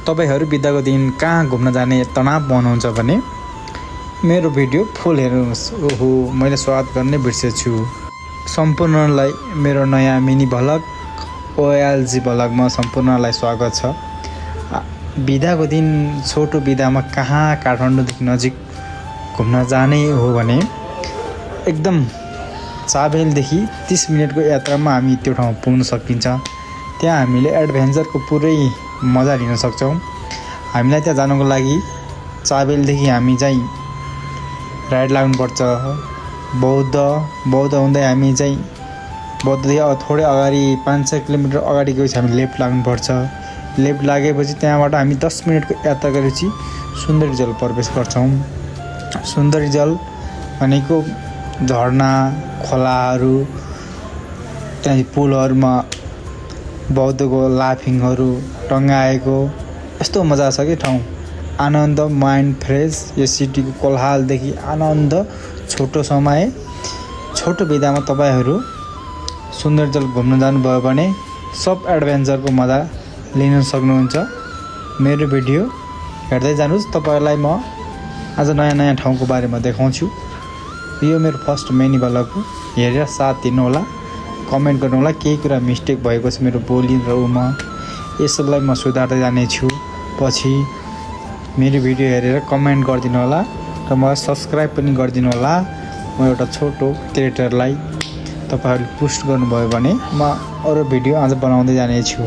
तपाईहरु बिदाको दिन कहाँ घुम्न जाने तनाव बनाउँछ भने मेरो भिडियो फुल हेर्नुहोस्। ओहो मैले स्वागत गर्ने बिर्सेछु। सम्पूर्णलाई मेरो नयाँ मिनी भ्लग ओएलजी भ्लगमा सम्पूर्णलाई स्वागत छ। बिदाको दिन छोटो बिदामा कहाँ काठमाडौँदेखि नजिक घुम्न जाने हो भने एकदम चाबेलदेखि 30 मिनेटको यात्रामा हामी त्यो ठाउँ पुग्न सकिन्छ। त्यहाँ हामीले एडभेन्चरको पुरै मजा लिन सक्छौं। हामीलाई त्यहाँ जानको लागि चाबेलदेखि हामी चाहिँ राइड लाग्नुपर्छ। बौद्ध हुँदै हामी चाहिँ बौद्धदेखि थोरै अगाडि 5-6 किलोमिटर अगाडि गएपछि हामी लेफ्ट लाग्नुपर्छ। लेफ्ट लागेपछि त्यहाँबाट हामी 10 मिनेटको यात्रा गरेपछि सुन्दरी जल प्रवेश गर्छौं। सुन्दरी जल भनेको झरना खोलाहरू, त्यहाँ पुलहरुमा बौद्धको लाफिङहरू टंगाएको यस्तो मजा छ के ठाउँ। आनन्द माइन्ड फ्रेश। यो सिटीको कोलाहलदेखि आनन्द छोटो समय छोटो बिदामा तपाईहरु सुन्दरी जल घुम्न जानुभयो भने सब एडभेन्चरको मजा लिन सक्नुहुन्छ। मेरो भिडियो हेर्दै जानुस्। तपाईहरुलाई म आज नयाँ ठाउँको बारेमा देखाउँछु। यो मेरो फर्स्ट मिनी भ्लग हो। हेरेर साथ दिनु होला, कमेन्ट गर्नु होला। केही कुरा मिस्टेक भएको छ मेरो बोली र उमा, यसलाई म सुधार्दै जाने छु। पछि मेरो भिडियो हेरेर कमेन्ट गरिदिनु होला र मलाई सब्स्क्राइब पनि गरिदिनु होला। म एउटा छोटो क्रिएटरलाई तपाईहरुले पुस्ट गर्नुभयो भने म अरु भिडियो आज बनाउँदै जाने छु।